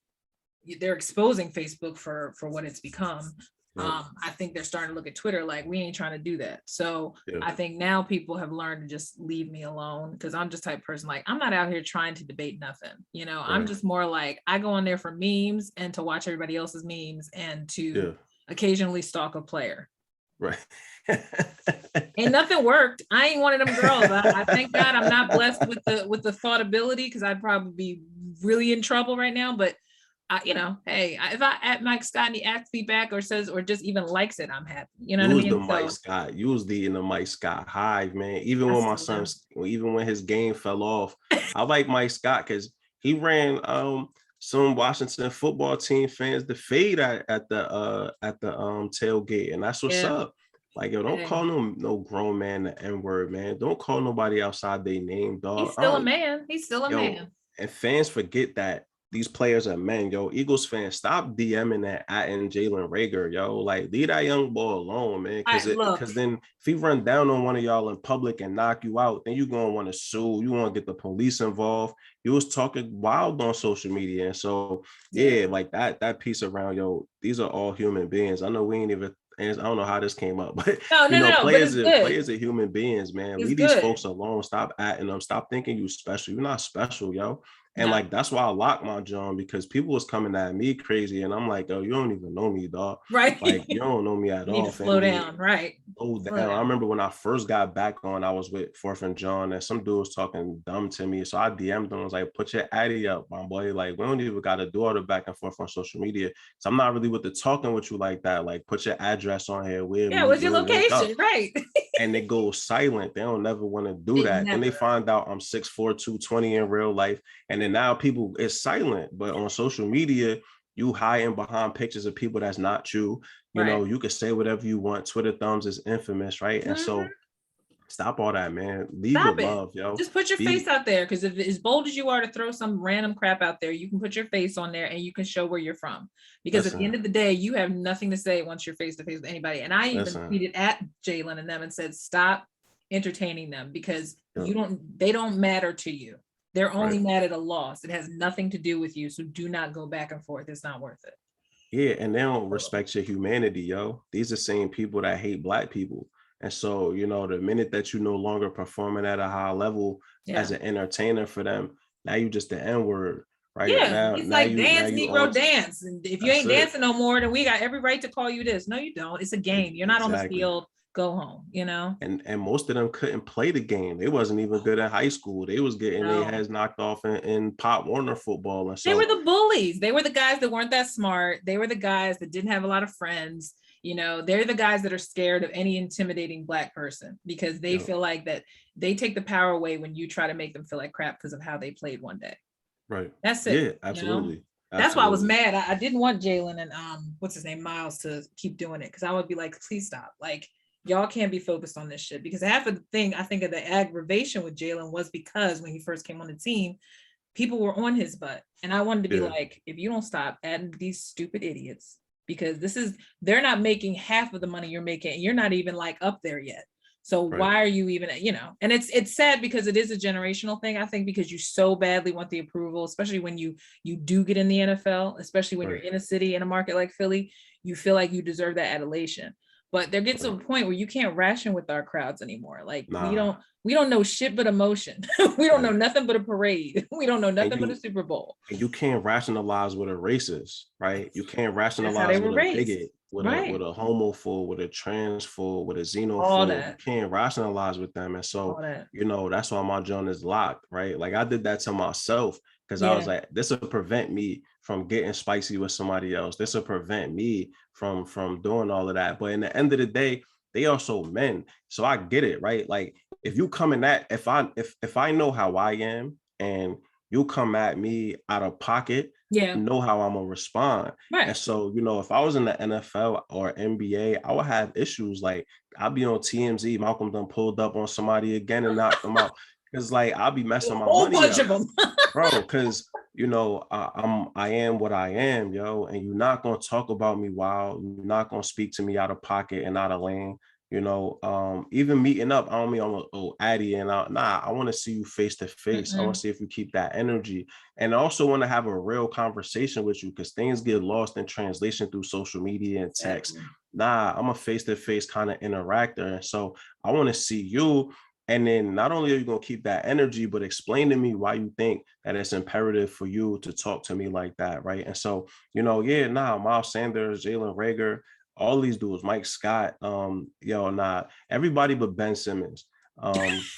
exposing Facebook for what it's become. Yeah. I think they're starting to look at Twitter like, we ain't trying to do that. So Yeah. I think now people have learned to just leave me alone, because I'm just type of person, like, I'm not out here trying to debate nothing. I'm Right. just more like, I go on there for memes and to watch everybody else's memes and to Yeah. occasionally stalk a player. Right. Ain't nothing worked. I ain't one of them girls. I thank God I'm not blessed with the thought ability, because I'd probably be really in trouble right now. But hey, if I at Mike Scott and he asks me back or says or just even likes it, I'm happy. You know what I Use the mean? Mike So Scott. Use the in the Mike Scott hive, man. I Even still even when his game fell off, do. I like Mike Scott because he ran some Washington football team fans to fade at the tailgate, and that's what's Yeah. up. Like, yo, don't Hey, call no grown man the N-word, man. Don't call nobody outside their name, he's dog. still a man. He's still a Yo, man. and fans forget that these players are men. Yo, Eagles fans, stop DMing that at and Jalen Reagor, yo. Like, leave that young boy alone, man. I look. Because then if he run down on one of y'all in public and knock you out, then you're gonna want to sue. You want to get the police involved. You was talking wild on social media. And so, yeah, like that piece around, yo, these are all human beings. I know we ain't even, and I don't know how this came up, but No, but it's good. players are human beings, man. It's Leave these good. folks alone. Stop atting them. Stop thinking you special. You're not special, yo. And No, like, that's why I locked my Jawn, because people was coming at me crazy, and I'm like, oh, you don't even know me, dog. right. Like, you don't know me at You need all, to slow family. down, right? Slow Slow down. I down. remember when I first got back on, I was with Fourth and Jawn, and some dude was talking dumb to me. So I DM'd him. I was like, put your addy up, my boy. Like, we don't even got to do all the back and forth on social media. So I'm not really with the talking with you like that. Like, put your address on here. We'll Yeah, meet. what's your We'll link up. location? Right. And they go silent. They don't never want to do They that. Then they never. find out I'm 6'4", 220 in real life. And then now people, it's silent. But on social media, you hiding behind pictures of people that's not you. Right. You can say whatever you want. Twitter thumbs is infamous, right? And Mhm. so stop all that, man. Lead with Stop it. love, yo. Just put your face Be out there, because if as bold as you are to throw some random crap out there, you can put your face on there and you can show where you're from. Because at the listen, end of the day, you have nothing to say once you're face to face with anybody. And I even listen. tweeted at Jalen and them and said, stop entertaining them, because Yeah, they don't matter to you. They're only right. mad at a loss. It has nothing to do with you. So do not go back and forth. It's not worth it. Yeah, and they don't respect your humanity, yo. These are the same people that hate Black people. And so, the minute that you no longer performing at a high level as Yeah. an entertainer for them, now you just the N-word, right? Yeah, Now, it's like now dance, you on. Negro dance. And if you That's ain't it. dancing no more, then we got every right to call you this. No, you don't. It's a game. You're not on the Exactly. field. Go home, And most of them couldn't play the game. They wasn't even good in high school. They was getting their No. heads knocked off in Pop Warner football. And They were so, the bullies. They were the guys that weren't that smart. They were the guys that didn't have a lot of friends. They're the guys that are scared of any intimidating Black person, because they feel like that they take the power away when you try to make them feel like crap because of how they played one day. right. That's it. Yeah, absolutely. That's why I was Absolutely. mad. I didn't want Jalen and what's his name, Miles, to keep doing it, because I would be like, please stop. Like, y'all can't be focused on this shit. Because half of the thing I think of the aggravation with Jalen was because when he first came on the team, people were on his butt. And I wanted to be Yeah. like, if you don't stop adding these stupid idiots, because they're not making half of the money you're making, and you're not even like up there yet. So Right. why are you even, and it's sad, because it is a generational thing, I think, because you so badly want the approval, especially when you do get in the NFL, especially when Right. you're in a city, in a market like Philly, you feel like you deserve that adulation. But there gets to a point where you can't ration with our crowds anymore. Like, Nah. we don't know shit but emotion. We don't know Right. nothing but a parade. We don't know And nothing but a Super Bowl. you can't rationalize with a racist, right? You can't That's how they rationalize were with a raised. bigot, with Right. a homophobe, with a transphobe, with a All xenophobe. You that. can't rationalize with them. And All so, that. that's why my Jawn is locked, right? Like, I did that to myself because I was Yeah. like, this will prevent me from getting spicy with somebody else. This will prevent me from doing all of that. But in the end of the day, they also men. So I get it, right? Like if you come in that, if I know how I am and you come at me out of pocket, Yeah. know how I'm gonna respond. Right. And so, if I was in the NFL or NBA, I would have issues. Like I'll be on TMZ, Malcolm done pulled up on somebody again and knocked them out. Cause like I'll be messing my whole money bunch up, of them. bro. Cause I am what I am, yo, and you're not gonna talk about me wild. You're not gonna speak to me out of pocket and out of lane. Even meeting up, I don't mean I'm Addy and I want to see you face to face. I want to see if you keep that energy, and I also want to have a real conversation with you because things get lost in translation through social media and text. Exactly. I'm a face to face kind of interactor, and so I want to see you. And then not only are you going to keep that energy, but explain to me why you think that it's imperative for you to talk to me like that, right? And so, Miles Sanders, Jalen Reagor, all these dudes, Mike Scott, everybody but Ben Simmons.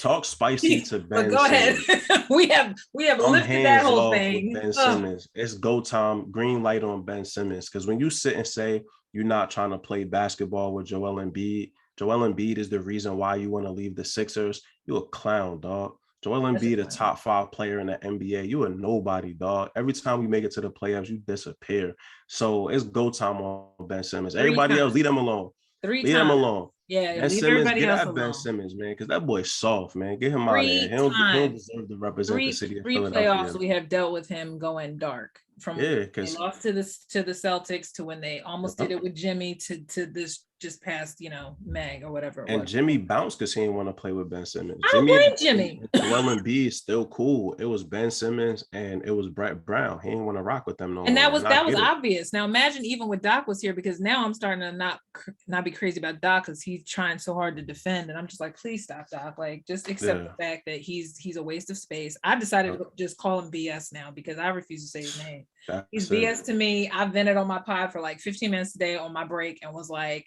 Talk spicy to But Ben go Simmons. ahead. we have lifted that whole thing. With Ben Simmons. It's go time, green light on Ben Simmons. Because when you sit and say you're not trying to play basketball with Joel Embiid is the reason why you want to leave the Sixers. You a clown, dog. Joel Embiid, a top 5 player in the NBA. You a nobody, dog. Every time we make it to the playoffs, you disappear. So it's go time on Ben Simmons. Everybody else, leave them alone. Leave them alone. Yeah, Ben Simmons, get at Ben Simmons, man, because that boy's soft, man. Get him out of here. He don't deserve to represent the city of Philadelphia. Playoffs we have dealt with him going dark. From they lost to the Celtics to when they almost did it with Jimmy to this just past Meg or whatever it was. And Jimmy bounced because he didn't want to play with Ben Simmons. I don't blame Jimmy. Joel Embiid is still cool. It was Ben Simmons and it was Brett Brown. He didn't want to rock with them no more. And that was obvious. Now imagine even with Doc was here, because now I'm starting to not be crazy about Doc because he's trying so hard to defend, and I'm just like, please stop, Doc. Like just accept the fact that he's a waste of space. I decided to just call him BS now because I refuse to say his name. He's BS to me. I vented on my pod for like 15 minutes today on my break and was like,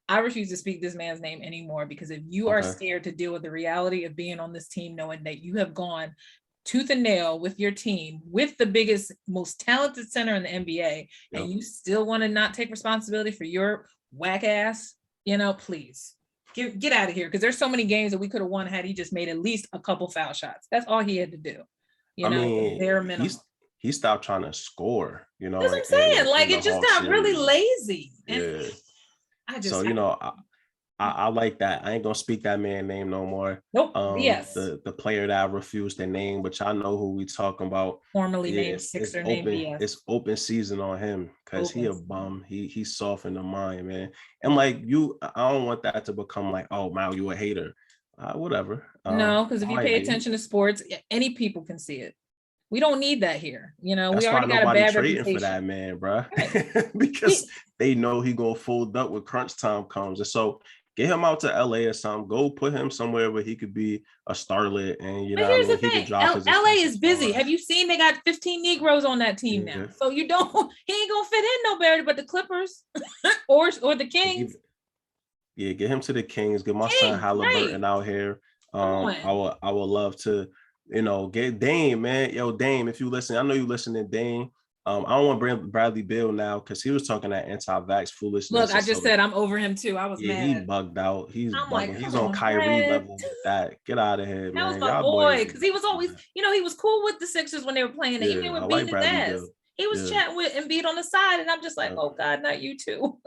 I refuse to speak this man's name anymore, because if you are scared to deal with the reality of being on this team, knowing that you have gone tooth and nail with your team, with the biggest, most talented center in the NBA, and you still want to not take responsibility for your whack ass, please get out of here. Because there's so many games that we could have won had he just made at least a couple foul shots. That's all he had to do. Bare minimum. He stopped trying to score, That's what I'm saying. Like it just got really lazy. And I like that. I ain't gonna speak that man's name no more. Nope. Yes. The player that I refused to name, but y'all know who we talking about. Formerly named Sixer named BS. It's open season on him because he a bum. He's soft in the mind, man. And like I don't want that to become like, oh, Mal, you a hater. Whatever. No, because if you pay attention to sports, any people can see it. We don't need that here. We already got a bad reputation for that man, bro. Right. Because they know he gonna fold up when crunch time comes. And so get him out to LA or something. Go put him somewhere where he could be a starlet and but here's the thing. LA is busy. Have you seen they got 15 Negroes on that team now? So he ain't gonna fit in no better but the Clippers or the Kings. Get him to the Kings. Get my son Halliburton out here. I would love to. Get Dame, man. Yo, Dame, if you listen, I know you listening, Dame. I don't want Bradley Beal now because he was talking that anti-vax foolishness. Look, I just said I'm over him too. I was mad. He bugged out. He's on Kyrie level with that. Get out of here, man. That was my boy, because he was always, he was cool with the Sixers when they were playing. Even they were beating his ass. He was chatting with Embiid on the side, and I'm just like, oh God, not you too.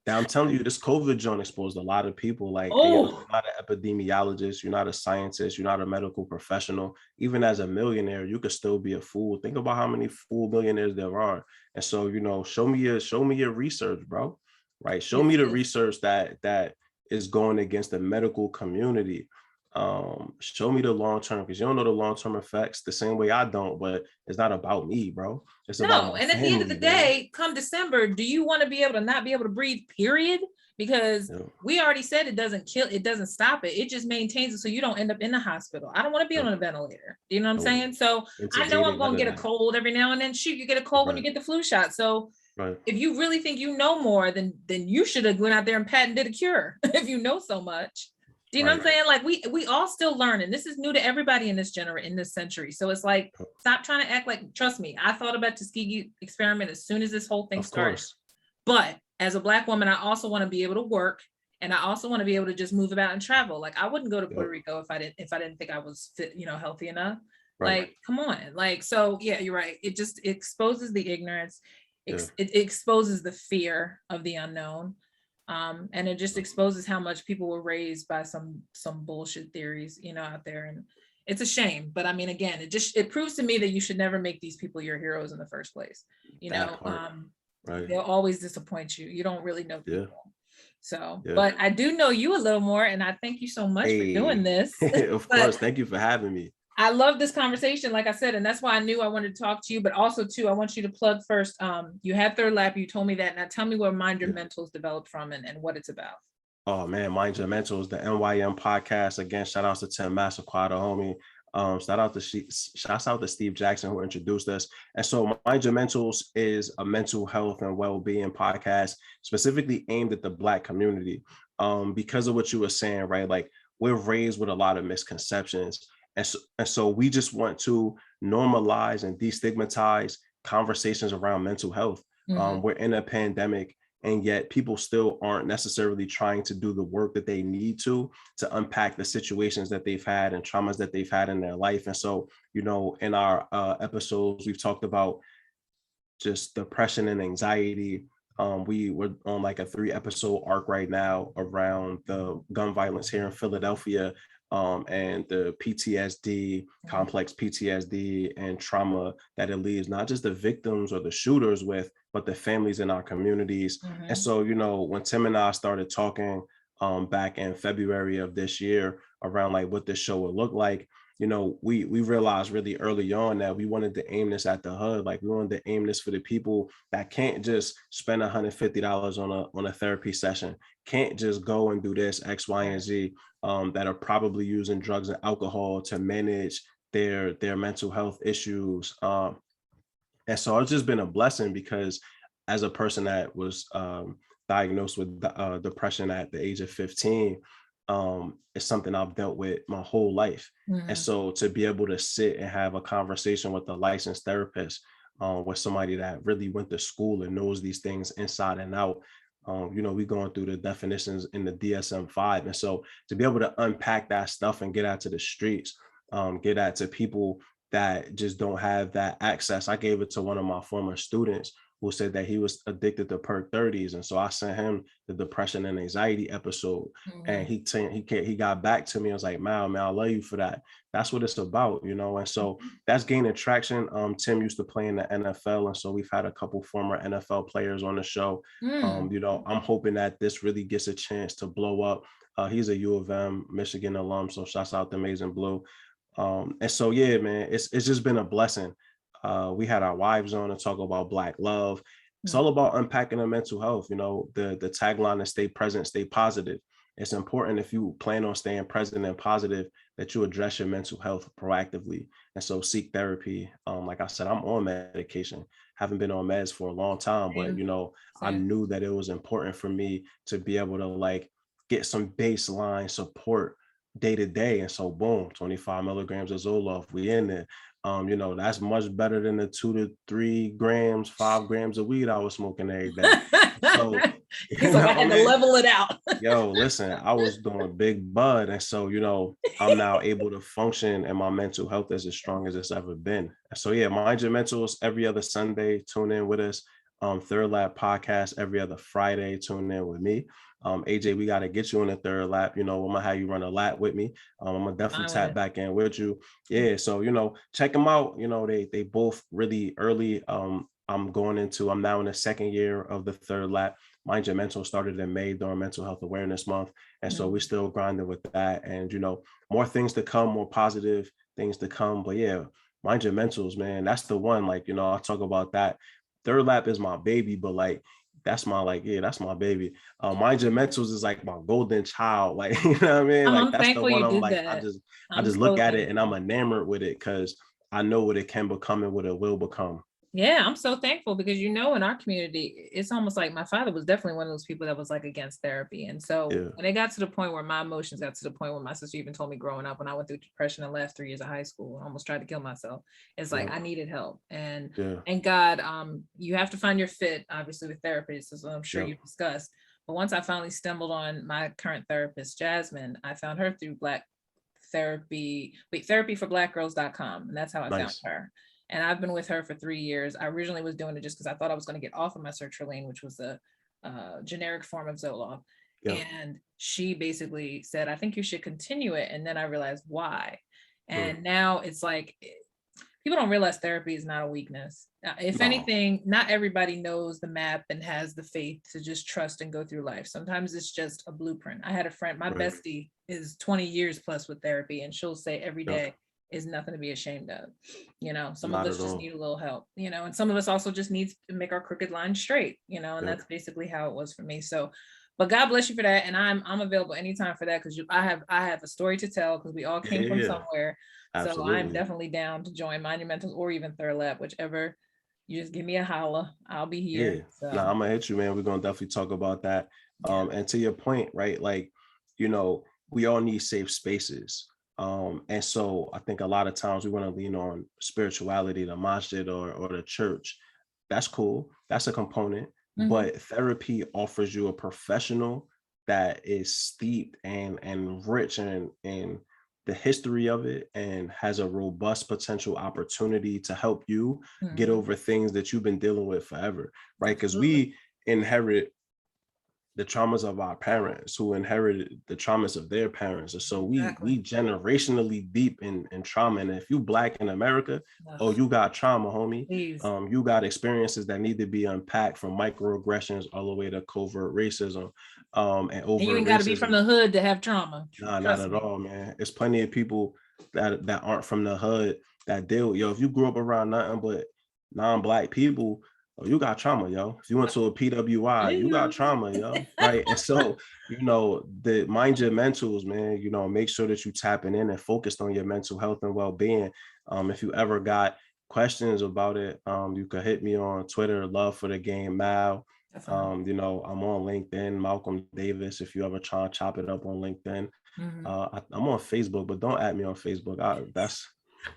Now I'm telling you, this COVID joint exposed a lot of people. Like, you're not an epidemiologist, you're not a scientist, you're not a medical professional. Even as a millionaire, you could still be a fool. Think about how many fool millionaires there are. And so, show me your research, bro. Right? Show me the research that is going against the medical community. Show me the long term, because you don't know the long term effects the same way I don't, but it's not about me, bro. It's about and at the end of the day, come December, do you want to be able to not be able to breathe, period? Because we already said it doesn't stop it. It just maintains it so you don't end up in the hospital. I don't want to be on a ventilator. You know what I'm saying? So I know I'm going to get a cold every now and then. Shoot, you get a cold when you get the flu shot. So if you really think you know more, then you should have went out there and patented a cure if you know so much. Do you know what I'm saying? Like we all still learn, and this is new to everybody in this century. So it's like, stop trying to act like, trust me, I thought about Tuskegee experiment as soon as this whole thing started. But as a Black woman, I also want to be able to work, and I also want to be able to just move about and travel. Like I wouldn't go to Puerto Rico if I didn't think I was fit, healthy enough. Like, come on. Like, so yeah, you're right. It just exposes the ignorance. It exposes the fear of the unknown. And it just exposes how much people were raised by some bullshit theories, out there. And it's a shame. But I mean, again, it proves to me that you should never make these people your heroes in the first place. They'll always disappoint you. You don't really know people. So, but I do know you a little more, and I thank you so much for doing this. Of course. Thank you for having me. I love this conversation, like I said, and that's why I knew I wanted to talk to you. But also, too, I want you to plug first. You had Third Lap. You told me that. Now, tell me where Mind Your Mentals developed from and what it's about. Oh man, Mind Your Mentals, the NYM podcast. Again, shout out to Tim Massaquata, homie. Shouts out to Steve Jackson, who introduced us. And so Mind Your Mentals is a mental health and well-being podcast specifically aimed at the Black community. Because of what you were saying, right? Like, we're raised with a lot of misconceptions. And so we just want to normalize and destigmatize conversations around mental health. We're in a pandemic, and yet people still aren't necessarily trying to do the work that they need to unpack the situations that they've had and traumas that they've had in their life. And so, in our episodes, we've talked about just depression and anxiety. We were on like a 3-episode arc right now around the gun violence here in Philadelphia. And the PTSD, complex PTSD and trauma that it leaves not just the victims or the shooters with, but the families in our communities. And so, when Tim and I started talking back in February of this year around like what this show would look like, we realized really early on that we wanted to aim this at the hood. Like, we wanted to aim this for the people that can't just spend $150 on a therapy session, can't just go and do this X, Y, and Z, that are probably using drugs and alcohol to manage their mental health issues. And so it's just been a blessing, because as a person that was diagnosed with depression at the age of 15, it's something I've dealt with my whole life. And so to be able to sit and have a conversation with a licensed therapist, with somebody that really went to school and knows these things inside and out, we going through the definitions in the DSM-5. And so to be able to unpack that stuff and get out to the streets, get out to people that just don't have that access. I gave it to one of my former students who said that he was addicted to perk 30s. And so I sent him the depression and anxiety episode. And he got back to me. I was like, man, I love you for that. That's what it's about, And so that's gaining traction. Tim used to play in the NFL. And so we've had a couple former NFL players on the show. I'm hoping that this really gets a chance to blow up. He's a U of M, Michigan alum. So shouts out to Amazing Blue. And so, yeah, man, it's just been a blessing. We had our wives on to talk about Black love. It's all about unpacking the mental health. The tagline is stay present, stay positive. It's important, if you plan on staying present and positive, that you address your mental health proactively. And so seek therapy. Like I said, I'm on medication. Haven't been on meds for a long time, but I knew that it was important for me to be able to like get some baseline support day to day. And so boom, 25 milligrams of Zoloft, we in there. That's much better than the 2 to 3 grams, 5 grams of weed I was smoking every day. So I had to level it out. Yo, listen, I was doing big bud. And so, I'm now able to function, and my mental health is as strong as it's ever been. So yeah, Mind Your Mentals every other Sunday. Tune in with us. Third Lap podcast every other Friday. Tune in with me. AJ, we got to get you on the third lap. I'm gonna have you run a lap with me. I'm gonna definitely tap back in with you. Yeah, so check them out. They both really early. I'm now in the second year of the third lap. Mind Your Mental started in May during Mental Health Awareness Month, and so we're still grinding with that. And more things to come, more positive things to come. But yeah, Mind Your Mentals, man, that's the one. Like I'll talk about that. Third lap is my baby, but like that's my baby. Mind Your Mentals is like my golden child. Like, you know what I mean? Like that's the one I'm like, I just look at it and I'm enamored with it, because I know what it can become and what it will become. Yeah, I'm so thankful because in our community, it's almost like my father was definitely one of those people that was like against therapy. And so Yeah. when it got to the point where my emotions got to the point where my sister even told me growing up when I went through depression and last 3 years of high school and almost tried to kill myself, it's like Yeah. I needed help. And Yeah. and God, you have to find your fit, obviously, with therapists, as I'm sure Yeah. you've discussed. But once I finally stumbled on my current therapist, Jasmine, I found her through therapyforblackgirls.com. And that's how I found Nice. her. And I've been with her for 3 years. I originally was doing it just because I thought I was going to get off of my sertraline, which was a generic form of Zoloft. Yeah. And she basically said, I think you should continue it. And then I realized why. And now it's like, people don't realize therapy is not a weakness. If No. anything, not everybody knows the map and has the faith to just trust and go through life. Sometimes it's just a blueprint. I had a friend, my bestie is 20 years plus with therapy, and she'll say every day is nothing to be ashamed of. Some Not of us at just all. need a little help, and some of us also just need to make our crooked line straight, and Yep. that's basically how it was for me. So, but God bless you for that. And I'm available anytime for that, because I have a story to tell, because we all came from somewhere. So I'm Absolutely. definitely down to join Monumentals or even Third Lab, whichever. You just give me a holla. I'll be here. Yeah. So. Nah, I'm gonna hit you, man. We're gonna definitely talk about that. And to your point, right? Like, we all need safe spaces. And so I think a lot of times we want to lean on spirituality, the masjid or the church. That's cool. That's a component. But therapy offers you a professional that is steeped and rich in the history of it and has a robust potential opportunity to help you get over things that you've been dealing with forever, right? Because we inherit the traumas of our parents who inherited the traumas of their parents. And so we generationally deep in trauma. And if you Black in America, you got trauma, homie. You got experiences that need to be unpacked, from microaggressions all the way to covert racism. And you ain't got to be from the hood to have trauma. Nah, not at all, man. There's plenty of people that aren't from the hood that deal with, if you grew up around nothing but non-Black people, you got trauma, yo. If you went to a PWI, you got trauma, yo. Right. And so, mind your mentals, man. Make sure that you tapping in and focused on your mental health and well-being. If you ever got questions about it, you could hit me on Twitter, Love for the Game Mal. I'm on LinkedIn, Malcom Davis, if you ever try to chop it up on LinkedIn. I'm on Facebook, but don't add me on Facebook.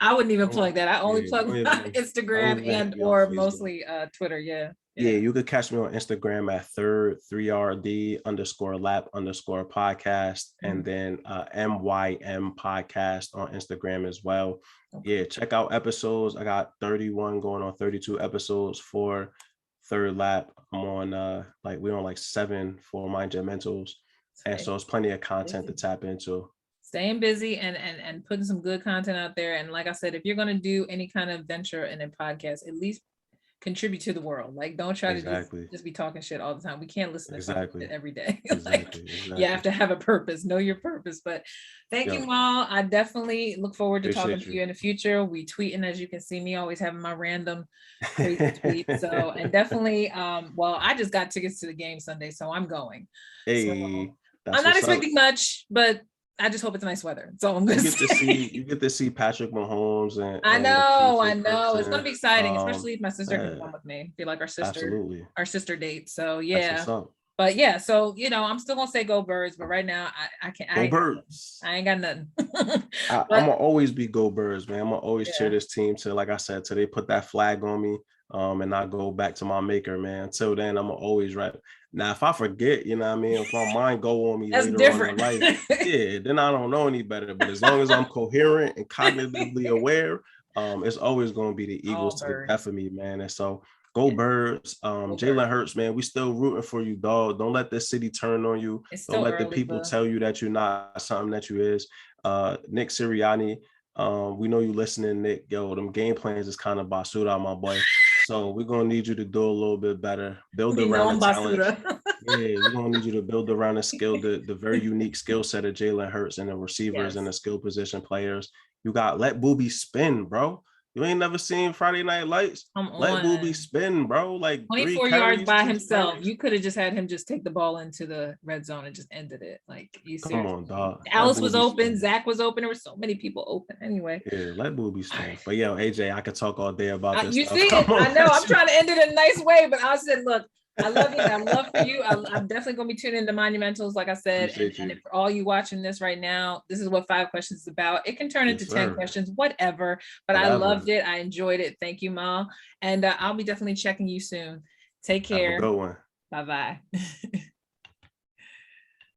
I wouldn't even plug that. I only plug Instagram and or mostly Twitter. Yeah. You could catch me on Instagram at 3rd3RD _lap _podcast, and then MYM podcast on Instagram as well. Check out episodes. I got 31 going on 32 episodes for Third Lap. I'm on we're on 7 for Mind Your Mentals. And so it's plenty of content to tap into. Staying busy and putting some good content out there. And like I said, if you're going to do any kind of venture in a podcast, at least contribute to the world. Don't try to just be talking shit all the time. We can't listen to something every day. You have to have a purpose, know your purpose. But thank you, Mal. I definitely look forward to talking to you in the future. We tweeting, as you can see me always having my random crazy tweets. So, and definitely, I just got tickets to the game Sunday, so I'm going. Hey, I'm not expecting much, but I just hope it's nice weather. So I'm going to say. You get to see Patrick Mahomes and I know. It's going to be exciting, especially if my sister can come with me. Be like our sister date. So yeah. But yeah, so I'm still gonna say go Birds, but right now I can't. Go Birds. I ain't got nothing. I'm gonna always be go Birds, man. I'm gonna always cheer this team till, like I said, till they put that flag on me, and I go back to my maker, man. Until then, I'm gonna always right. Now, if I forget, if my mind go on me that's later different. on in life, then I don't know any better. But as long as I'm coherent and cognitively aware, it's always gonna be the Eagles to the death of me, man. And so. Go Birds. Jalen Hurts, man. We still rooting for you, dog. Don't let this city turn on you. Don't let the people tell you that you're not something that you is. Nick Sirianni, we know you listening, Nick. Yo, them game plans is kind of basura, my boy. So we're gonna need you to do a little bit better. Build around the talent. We're gonna need you to build around the skill, the very unique skill set of Jalen Hurts and the receivers and the skill position players. You got let Booby spin, bro. You ain't never seen Friday Night Lights? Come Let Boo be on. spin, bro. Like 24 yards by 6 himself. carries. You could have just had him just take the ball into the red zone and just ended it. Like, you Come seriously. on, dog. Let Alice Boo was be open. spin. Zach was open. There were so many people open. Anyway. Yeah, let Boo be spin. Right. But yo, AJ, I could talk all day about this You stuff. see it. I know. I'm trying to end it in a nice way, but I said, look, I love you. I love for you. I'm definitely going to be tuning into Monumentals, like I said. And for all you watching this right now, this is what 5 questions is about. It can turn into 10 questions, whatever. But I loved it. I enjoyed it. Thank you, Ma. And I'll be definitely checking you soon. Take care. Have a good one. Bye-bye.